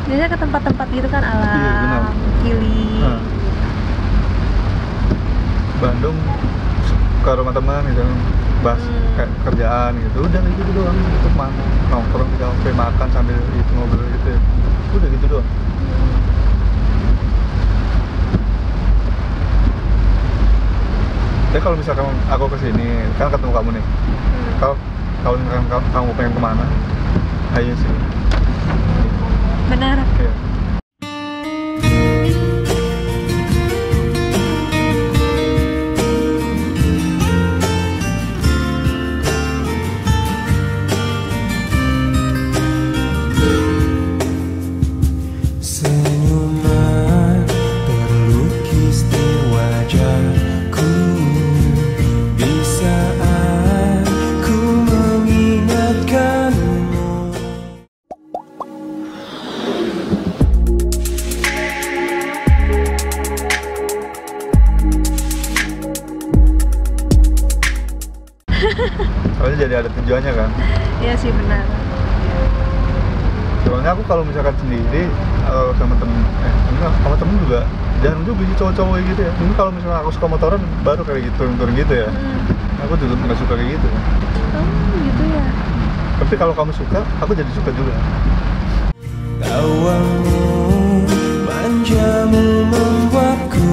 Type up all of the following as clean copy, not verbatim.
Biasanya ke tempat-tempat gitu kan alam, Iya, benar. healing. Nah, Bandung ke rumah teman gitu, bahas kayak kerjaan gitu, udah kayak gitu doang. Itu mana nongkrong di kafe makan sambil itu ngobrol gitu ya. Udah gitu doang. Tapi kalau misalkan aku kesini, kan ketemu kamu nih. Kalau misalkan kamu pengen kemana, ayo sih. Benar. Iya. Senyuman terlukis di wajahku di saat ku mengingatkanmu. Soalnya jadi ada tujuannya kan. Iya sih benar. Soalnya aku kalau misalkan sendiri sama temen, enggak, sama temen juga jarang juga sih cowok-cowok kayak gitu ya. Ini kalau misalnya aku suka motoran baru kayak gitu, turun gitu ya. Aku juga nggak suka kayak gitu. Oh gitu ya. Tapi kalau kamu suka, aku jadi suka juga. Tawamu manjamu membuatku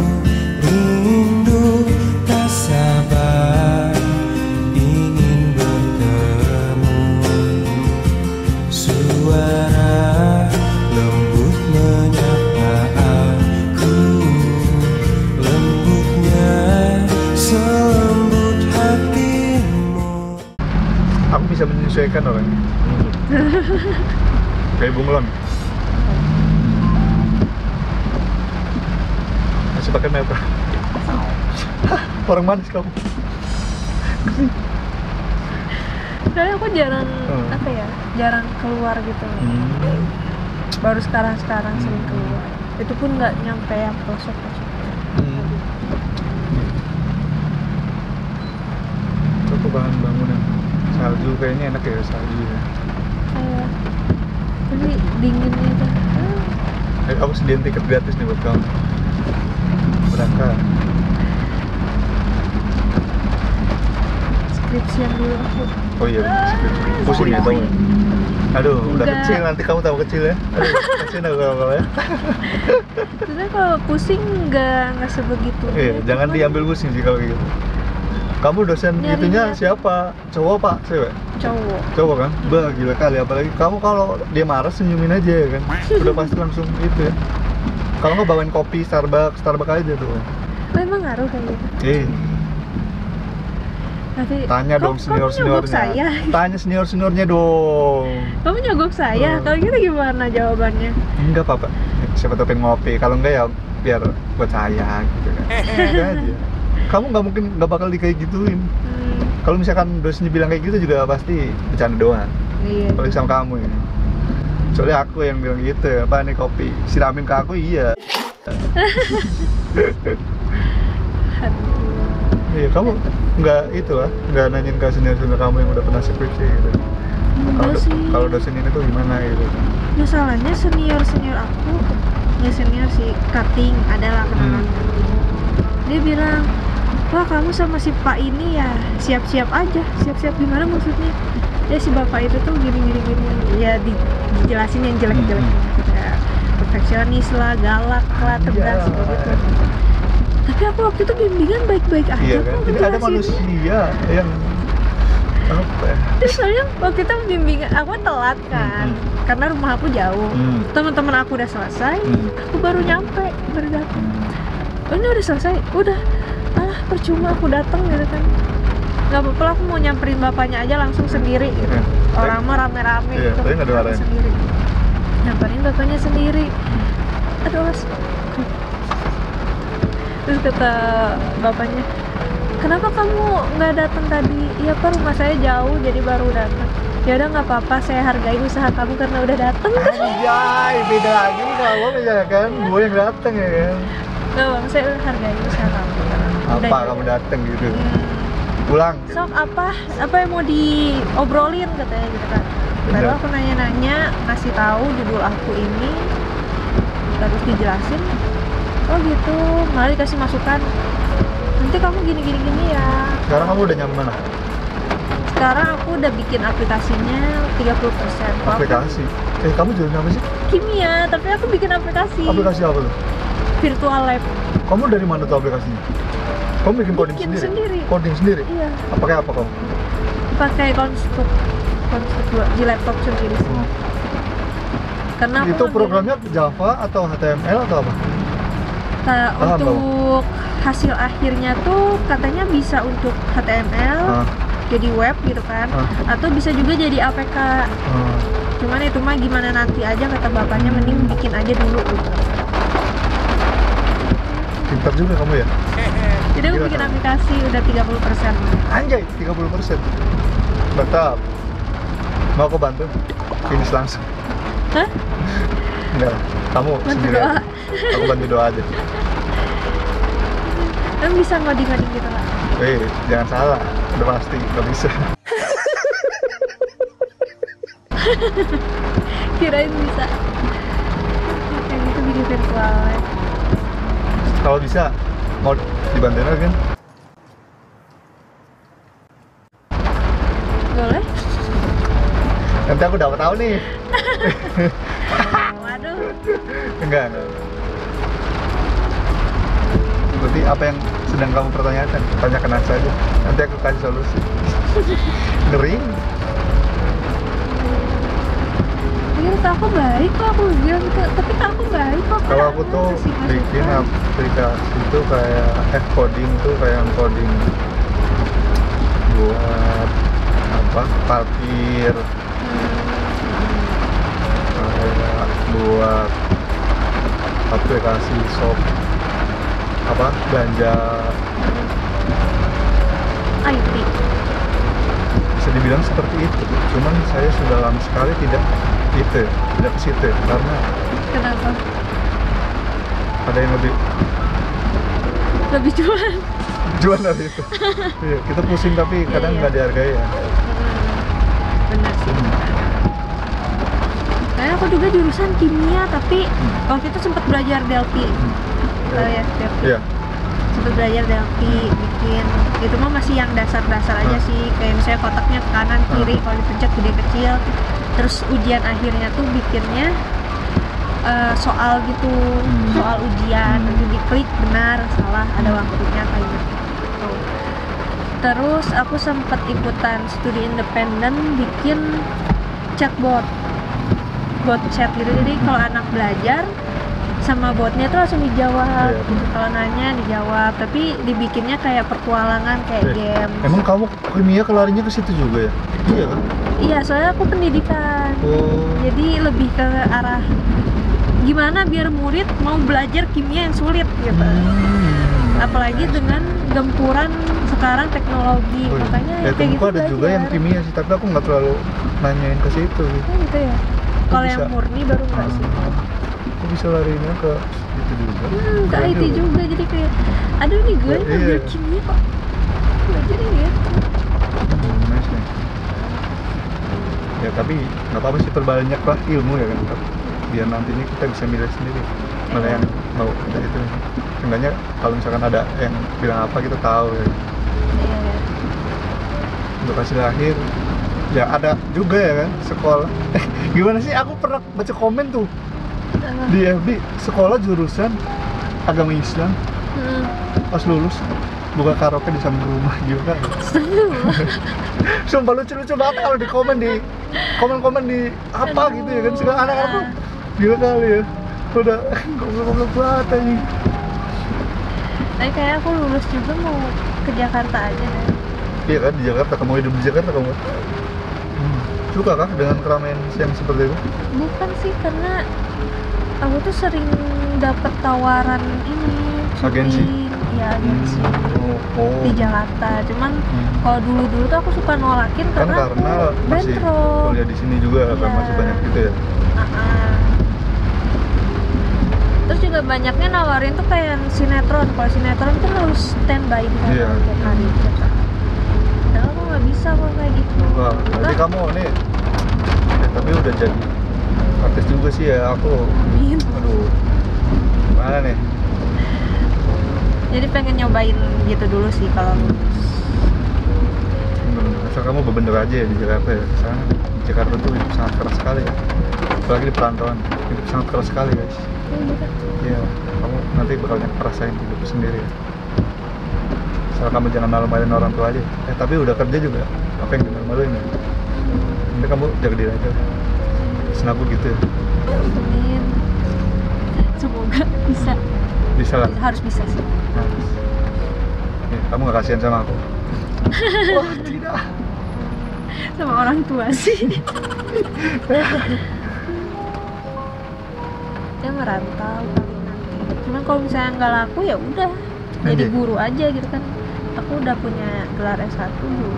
rindu, tak sabar ingin bertemu. Suara lembut menyapa aku, lembutnya selembut hatimu. Aku bisa menyesuaikan orang. Kayak bunglon. Masih pakai merah. Orang manis kamu. Soalnya aku jarang apa ya, jarang keluar gitu. Baru sekarang sering keluar. Itu pun nggak nyampe yang pelosok-pelosok. Coba bahan bangunan. Salju kayaknya enak ya, salju ya. Kayak tapi dinginnya tuh. Aku sediain tiket gratis nih buat kamu. Berangkat. Skripsian dulu aku. Oh iya, pusing ya tau nggak? Aduh, udah Enggak. kecil nanti kamu tahu kecil ya. Aduh, kecil aku kalau ya. Sebenarnya kalau pusing nggak sebegitu. Iya, jangan diambil pusing sih kalau gitu. Kamu dosen Nyari itunya niat. siapa? Cowok pak, cewek? Cowok. Cowok kan? Bah, gila kali. Apalagi kamu kalau dia marah senyumin aja ya kan? Udah pasti langsung gitu ya. Kalau nggak bawain kopi Starbucks aja tuh. Oh, emang ngaruh kayak gitu. Nanti Tanya dong kamu nyogok seniornya. saya. Tanya seniornya dong. Kamu nyogok saya. Kalau gitu gimana jawabannya? Enggak apa-apa. Siapa tahu pengen ngopi. Kalau enggak ya biar buat saya gitu kan. Gitu aja. Kamu nggak mungkin nggak bakal kayak gituin. Kalau misalkan dosennya bilang kayak gitu juga pasti bercanda doang. Iya. Apalagi sama kamu ini. Soalnya aku yang bilang gitu, apa nih kopi siramin ke aku, iya. Iya, kamu nggak itu lah, nggak nanyain ke senior-senior kamu yang udah pernah skripsi gitu. Enggak sih. Kalau dosen ini tuh gimana gitu. Masalahnya senior aku, ya senior sih, cutting adalah kenalan. Dia bilang, wah kamu sama si Pak ini ya siap-siap aja. Siap-siap gimana maksudnya? Ya si Bapak itu tuh gini. Ya dijelasin yang jelek-jelek. Ya, perfeksionis lah, galak lah, tegas gitu. Tapi aku waktu itu bimbingan baik-baik aja. Iya kan? kok Jadi ada ngejelasin. manusia yang apa ya? Terus soalnya waktu itu bimbingan aku telat kan, karena rumah aku jauh. Teman-teman aku udah selesai, aku baru nyampe, baru datang. Oh, ini udah selesai, udah. Alah percuma aku datang gitu kan. Gak apa-apa lah, aku mau nyamperin bapaknya aja langsung sendiri gitu. Orang mah rame-rame Iya, gitu. tapi nggak ada aku orang. sendiri. Nyamperin bapaknya sendiri. Aduh mas. Terus kata bapaknya, kenapa kamu nggak datang tadi? Iya pak, rumah saya jauh jadi baru datang. Ya udah nggak apa-apa, saya hargai usaha kamu karena udah datang. Anjay, beda lagi kalau ya kan, gue yang dateng ya kan. Nggak bang, saya hargai usaha kamu karena udah Apa jauh. kamu dateng gitu? Pulang. Sok apa yang mau diobrolin katanya gitu kan. Baru aku nanya-nanya, ngasih tahu judul aku ini, terus dijelasin, oh gitu, malah dikasih masukan, nanti kamu gini ya. Sekarang kamu udah nyaman mana? Sekarang aku udah bikin aplikasinya 30%. Kalau Aplikasi? Kamu jualan apa sih? kimia, tapi aku bikin aplikasi. Aplikasi apa tuh? Virtual lab. Kamu dari mana tuh aplikasinya? Kamu bikin coding Bikin sendiri? sendiri. Coding sendiri? Iya. Pakai apa kamu? Pakai konstruk di laptop sendiri sih. Karena aku Itu ngambil- programnya Java atau HTML atau apa? Nah, Paham, untuk hasil akhirnya tuh katanya bisa untuk HTML, Ah, jadi web gitu kan, atau bisa juga jadi APK. ah. Cuman itu mah gimana nanti aja, kata bapaknya, mending bikin aja dulu gitu. Pintar juga kamu ya? Jadi aku Gila, bikin kan? aplikasi udah 30%. Anjay, 30%. Mantap. Mau aku bantu? Finish langsung. Hah? Enggak lah, kamu Bantu sendiri doa. aja. Aku bantu doa aja. Kan bisa ngoding-ngoding gitu lah. Jangan salah, udah pasti nggak bisa. Kirain bisa. Kayak gitu bikin virtual lab. Kalau bisa, mau dibantuin lagi kan? Boleh? Nanti aku dapat tahu nih. Waduh. Enggak. Berarti apa yang sedang kamu pertanyakan? Tanyakan aja saja. Nanti aku kasih solusi. Ngeri. Iya, aku baik kok, aku bilang gitu. Tapi aku baik kok. Kalau aku tuh Kasih masukan. bikin aplikasi itu kayak coding tuh kayak coding buat apa? Parkir, kayak buat aplikasi shop apa belanja, IT. bisa dibilang seperti itu. Cuman saya sudah lama sekali tidak ke situ ya, karena Kenapa? ada yang Lebih cuan. jual dari itu. Iya, kita pusing tapi kadang Iya. nggak dihargai ya. Bener sih. Karena aku juga jurusan kimia, tapi waktu itu sempat belajar Delphi. Tahu ya, Delphi. Iya. Sempat belajar Delphi, bikin itu mah masih yang dasar-dasar aja sih, kayak misalnya kotaknya ke kanan kiri, kalau dipencet gede kecil. Terus ujian akhirnya tuh bikinnya soal gitu, soal ujian, nanti diklik benar salah, ada waktunya kayak gitu. Terus aku sempat ikutan studi independen bikin chatbot, bot chat gitu. Jadi kalau anak belajar sama botnya tuh langsung dijawab, Iya. gitu. Kalau nanya dijawab, tapi dibikinnya kayak petualangan, kayak game. Emang kamu kimia kelarinya ke situ juga ya? Iya kan? Iya, soalnya aku pendidikan, Oh. jadi lebih ke arah gimana biar murid mau belajar kimia yang sulit gitu. Apalagi dengan gempuran sekarang teknologi, Oh, iya. makanya Ya, kayak gitu temenku ada juga yang belajar. kimia sih, tapi aku nggak terlalu nanyain ke situ gitu. Oh, gitu ya. Kalau yang bisa. murni baru enggak sih. Aku bisa larinya ke situ juga. Ke Keren IT juga, jadi kayak aduh nih gue Iya. ngambil kimia kok belajar ini ya. Nice nih. Ya tapi nggak apa-apa sih, perbanyaklah ilmu ya kan. Biar nantinya kita bisa milih sendiri mana yang mau kita itu. Seenggaknya kalau misalkan ada yang bilang apa kita tahu ya. Iya, iya. Untuk hasil akhir ya ada juga ya kan sekolah. Gimana sih, aku pernah baca komen tuh di FB, sekolah jurusan agama Islam pas lulus buka karaoke di samping rumah juga. Sumpah lucu-lucu banget kalau di komen di apa Aduh. gitu ya kan. Sekarang anak-anak tuh gila kali ya, udah goblok banget ini. Tapi kayak aku lulus juga mau ke Jakarta aja deh. Iya kan, di Jakarta, kamu hidup di Jakarta kamu. Suka kah dengan keramaian yang seperti itu? Bukan sih, karena aku tuh sering dapet tawaran ini Agensi? syuting. Iya, agensi Oh. di Jakarta. Cuman kalau dulu tuh aku suka nolakin Kan karena karena aku masih bentrok. kuliah di sini juga kan, Iya. masih banyak gitu ya. Terus juga banyaknya nawarin tuh kayak sinetron. Kalau sinetron kan harus standby di sana Iya. tiap hari. Padahal aku nggak bisa kok kayak gitu. Wah, berarti Enggak. kamu nih tapi udah jadi artis juga sih ya. Aku Amin. aduh Mana nih? Jadi pengen nyobain gitu dulu sih kalau lulus. Asal kamu bener aja ya di Jakarta ya. Karena di Jakarta tuh hidup sangat keras sekali ya. Apalagi di perantauan, hidup sangat keras sekali guys. Iya, kamu nanti bakal ngerasain hidup sendiri ya. Asal kamu jangan malu-maluin orang tua aja. Tapi udah kerja juga, apa yang dimalu-maluin ya? Nanti kamu jaga diri aja. Pesan aku gitu ya. Amin. Semoga bisa. Bisa lah. Harus bisa sih. Harus. Nih, kamu gak kasihan sama aku? Wah, tidak. Sama orang tua sih. Dia merantau kali nanti. Cuman kalau misalnya nggak laku ya udah jadi Aja. guru aja gitu kan. Aku udah punya gelar S1 guru.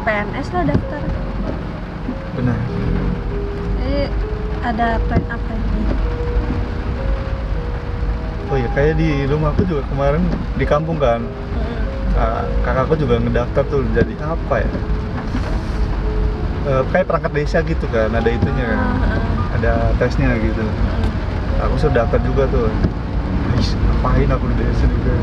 PNS lah daftar. Benar. Jadi ada plan apa ini? Oh iya, kayak di rumah aku juga kemarin di kampung kan. Kakakku juga ngedaftar tuh jadi apa ya? Kayak perangkat desa gitu kan, ada itunya kan, ada tesnya gitu. Aku sudah daftar juga tuh. Ais, ngapain aku di desa juga?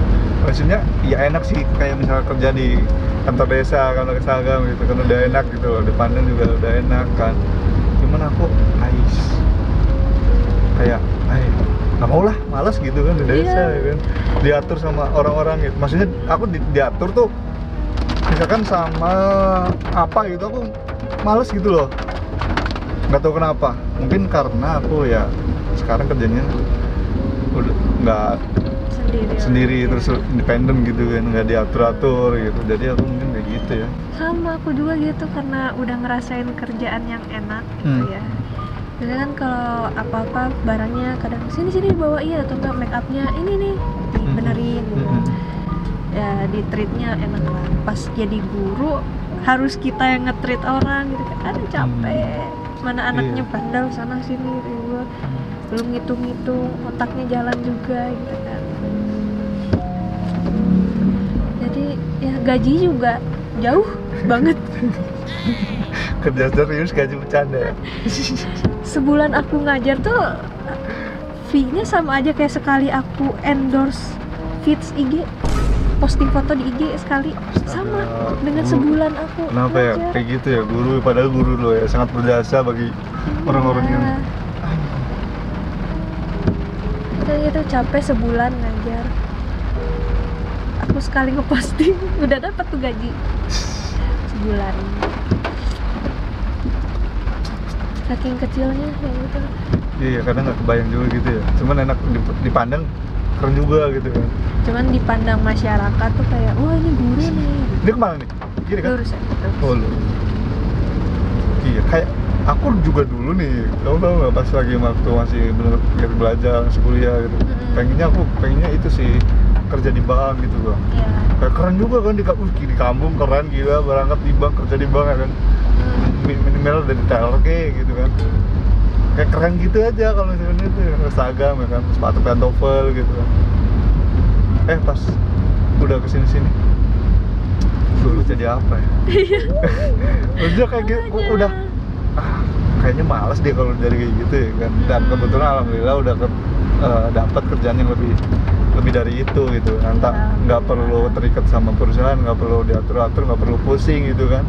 Maksudnya ya enak sih, kayak misalnya kerja di kantor desa kan pakai seragam gitu kan udah enak gitu loh, dipandang juga udah enak kan. Cuman aku kayak nggak mau lah, malas gitu kan di desa ya kan, diatur sama orang-orang gitu. Maksudnya aku diatur tuh misalkan sama apa gitu, aku males gitu loh, nggak tahu kenapa. Mungkin karena aku ya sekarang kerjanya udah nggak sendiri terus independen gitu kan, nggak diatur-atur gitu. Jadi aku mungkin kayak gitu ya. Sama aku juga gitu, karena udah ngerasain kerjaan yang enak gitu ya. Jadi kan kalau apa-apa barangnya kadang sini dibawa iya, atau enggak make upnya ini nih dibenerin gitu. Ya di treatnya enak lah. Pas jadi guru harus kita yang nge-treat orang gitu kan, capek. Mana anaknya bandel sana sini gitu. Belum ngitung-ngitung, otaknya jalan juga gitu kan. Jadi ya gaji juga jauh banget. Kerja serius gaji bercanda ya. Sebulan aku ngajar tuh fee-nya sama aja kayak sekali aku endorse feeds IG, posting foto di IG sekali, sama dengan sebulan aku Kenapa ya ngajar. kayak gitu ya, guru padahal guru lo ya sangat berjasa bagi orang-orang yang kayak gitu, capek sebulan ngajar. Aku sekali ngeposting udah dapat tuh gaji sebulan. Saking kecilnya kayak gitu. Iya, kadang nggak kebayang juga gitu ya. Cuman enak dipandang keren juga gitu kan. Cuman dipandang masyarakat tuh kayak, wah ini guru nih. Dia kemana nih? Gini kan? Lurus ya, lurus. Oh lu. Iya, kayak aku juga dulu nih. Kamu tahu nggak pas lagi waktu masih bener belajar, masih kuliah gitu. Pengennya itu sih kerja di bank gitu kan. Iya. Kayak keren juga kan di kampung keren gila, berangkat di bank, kerja di bank ya kan. Minimal dari teller gitu kan, kayak keren gitu aja kalau misalnya itu ya, seragam ya kan, sepatu pantofel gitu kan. Pas udah kesini dulu jadi apa ya? Udah kayak gitu, udah kayaknya malas deh kalau dari kayak gitu ya kan. Dan kebetulan alhamdulillah udah dapat kerjaan yang lebih dari itu gitu. Nanti nggak perlu terikat sama perusahaan, nggak perlu diatur-atur, nggak perlu pusing gitu kan.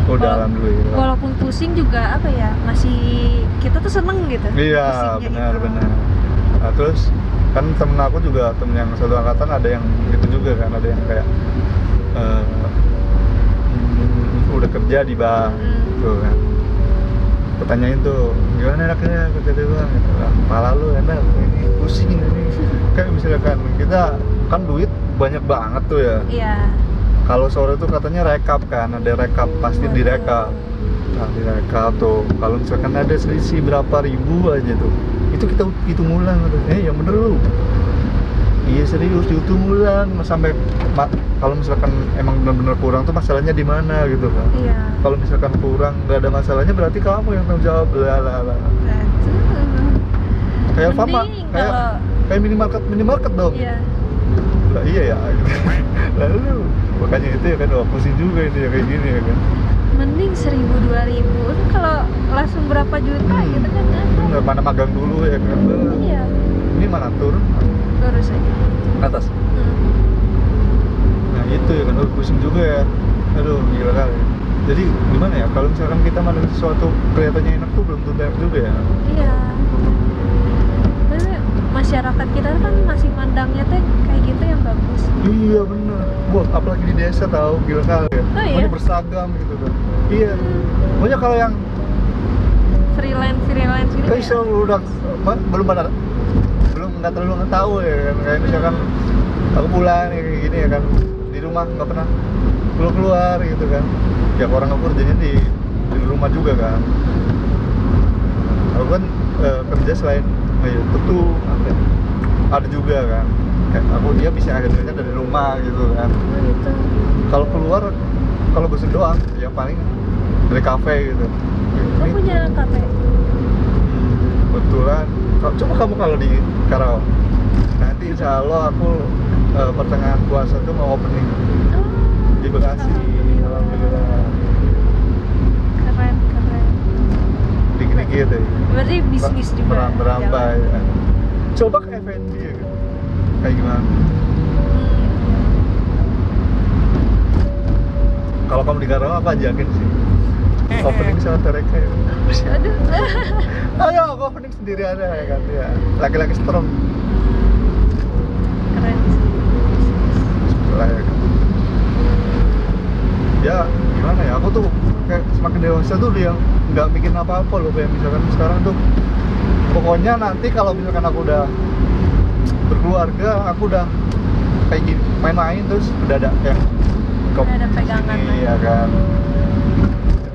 Udah alhamdulillah. Walaupun pusing juga apa ya, masih kita tuh seneng gitu. Iya, pusingnya benar. Nah, terus kan temen aku juga, temen yang satu angkatan ada yang gitu juga kan, ada yang kayak udah kerja di bank tuh kan. Pertanyain tuh, gimana enaknya kerja di bank? Gitu. Kepala lu enak, ini pusing ini. Kayak misalkan kita kan duit banyak banget tuh ya. Iya. Kalau sore tuh katanya rekap kan, ada rekap, pasti direkap. Nah, direkap tuh, kalau misalkan ada selisih berapa ribu aja tuh, itu kita hitung ulang tuh. Yang bener lu. Iya serius, dihitung ulang sampai kalau misalkan emang benar-benar kurang tuh masalahnya di mana gitu kan. Iya. Kalau misalkan kurang nggak ada masalahnya, berarti kamu yang tanggung jawab. Kayak sama, kayak minimarket dong. Iya. Lah iya ya gitu. Lalu makanya itu ya kan, pusing juga ini ya kayak gini ya kan. mending 1.000-2.000 kalau langsung berapa juta gitu kan ada. Bener, mana magang dulu ya kan. Iya, Ini mana turun lurus aja. atas. Nah itu ya kan, pusing juga ya. Aduh gila kali. Jadi gimana ya, kalau misalkan kita mandang sesuatu kelihatannya enak tuh belum tentu enak juga ya. Iya. Tapi masyarakat kita kan masih mandangnya tuh kayak gitu yang bagus. Iya bener. Wah apalagi di desa tahu gila kali ya. Oh, iya? Pokoknya berseragam gitu kan. Iya. Pokoknya kalau yang Freelance gitu. kayak Ya? udah belum nggak terlalu tahu ya kan, kayak misalkan aku pulang ya, kayak gini ya kan, di rumah nggak pernah keluar gitu kan, ya orang aku kerjanya di rumah juga kan. Aku kan kerja selain YouTube tuh apa ya, ada juga kan, kayak aku dia bisa kerjanya dari rumah gitu kan. Oh, gitu. Kalau keluar, kalau bosan doang ya paling dari kafe gitu. Kamu punya kafe? Kebetulan coba kamu kalau di Karawang nanti insya Allah aku pertengahan puasa tuh mau opening di Bekasi. Alhamdulillah. Keren. Dikit-dikit ya. Berarti bisnis juga Berambai ya. Coba ke F&B ya gitu. Kayak gimana? Kalau kamu di Karawang aku ajakin sih opening sama mereka ya. Aduh. Ayo aku opening sendiri aja ya kan ya. Laki-laki strong. Keren sih. Lah ya kan. Ya gimana ya, aku tuh kayak semakin dewasa tuh dia nggak bikin apa-apa loh, kayak misalkan sekarang tuh pokoknya nanti kalau misalkan aku udah berkeluarga, aku udah kayak gini main-main terus udah ada yang Udah ada pegangan sini, ya kan.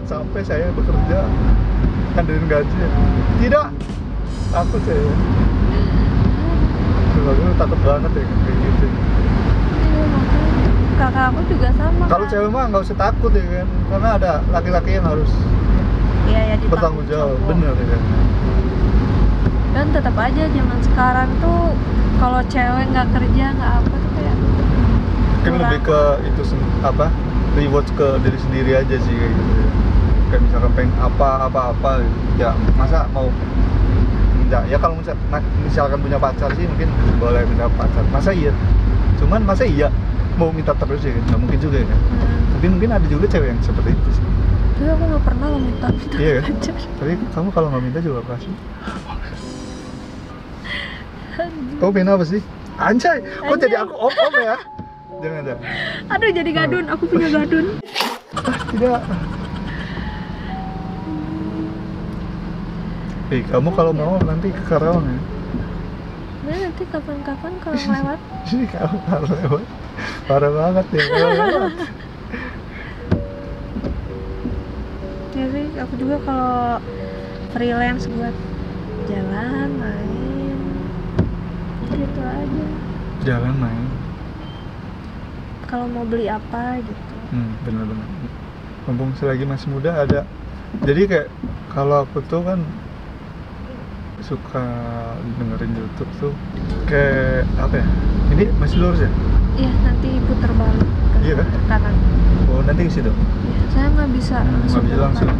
Sampai saya bekerja ngandelin gaji ya. Tidak, takut saya. Sebenarnya takut banget ya kayak gitu. Iya, makanya kakak aku juga sama. Kalau kan. cewek mah nggak usah takut ya kan, karena ada laki-laki yang harus Iya, ya bertanggung jawab, bener ya kan. Dan tetap aja zaman sekarang tuh kalau cewek nggak kerja nggak apa tuh kayak Mungkin kurang. lebih ke itu apa, reward ke diri sendiri aja sih kayak gitu ya. Kayak misalkan pengen apa gitu. Ya masa mau ya kalau misalkan punya pacar sih mungkin boleh minta pacar, masa iya, cuman masa iya mau minta terus ya kan, nggak mungkin juga ya kan. Tapi mungkin ada juga cewek yang seperti itu sih. Tapi aku nggak pernah lo minta Iya kan? pacar. Tapi kamu kalau nggak minta juga kasih. Kamu pengen apa sih? Anjay, kok jadi aku om ya? Jangan. Aduh, jadi gadun, aku punya gadun. Tidak. Kamu kalau mau nanti ke Karawang ya? Nah, nanti kapan-kapan kalau lewat. Sini kalau lewat, parah banget ya kalau lewat. Ya sih, aku juga kalau freelance buat jalan, main, gitu aja. Jalan main. Kalau mau beli apa gitu. Bener-bener. Mumpung selagi masih muda ada. Jadi kayak kalau aku tuh kan suka dengerin YouTube tuh kayak apa ya? Ini masih lurus ya? Iya, nanti putar balik ke Iya kan? kanan. Oh nanti ke situ. Iya, saya nggak bisa Nggak bisa langsung.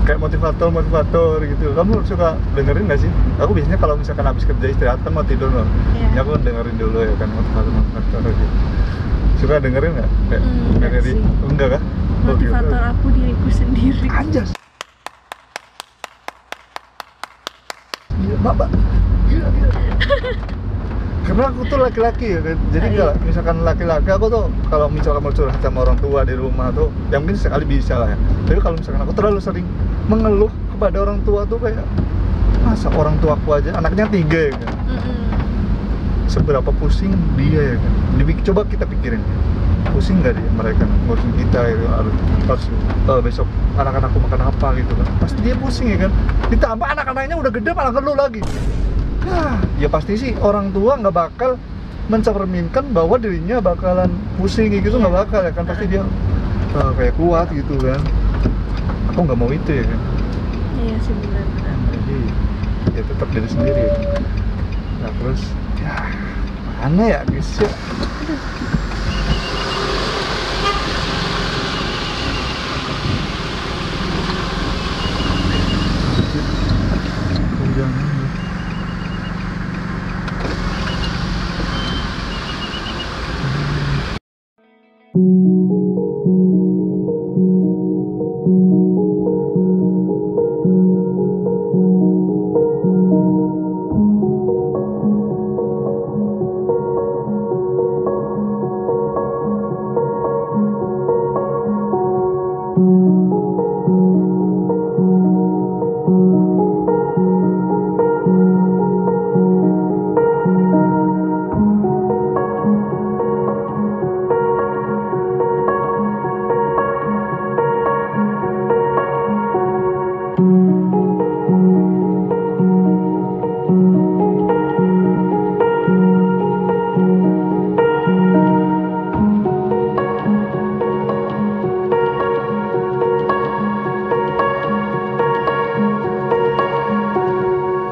Kayak motivator gitu. Kamu suka dengerin nggak sih? Aku biasanya kalau misalkan habis kerja istirahat kan mau tidur loh. Iya. Ya aku dengerin dulu ya kan motivator gitu. Suka dengerin nggak? Kayak Enggak dari sih. enggak kah? Oh, gitu. Motivator aku diriku sendiri. Anjas. Iya, Mbak. Gila. Karena aku tuh laki-laki ya kan. Jadi kalau misalkan laki-laki aku tuh kalau misalkan mau curhat sama orang tua di rumah tuh ya mungkin sekali bisa lah ya. Tapi kalau misalkan aku terlalu sering mengeluh kepada orang tua tuh kayak masa orang tua aku aja anaknya 3 ya kan. Seberapa pusing dia ya kan. Coba kita pikirin. Pusing nggak dia mereka ngurusin kita itu harus besok anak-anakku makan apa gitu kan. Pasti dia pusing ya kan. Ditambah anak-anaknya udah gede malah ngeluh lagi. Ya pasti sih orang tua nggak bakal mencerminkan bahwa dirinya bakalan pusing gitu, nggak bakal ya kan. Pasti dia kayak kuat gitu kan. Aku nggak mau itu ya kan. Iya sih, benar-benar. Jadi ya tetap diri sendiri ya. Nah terus ya mana ya guys ya.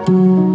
Ku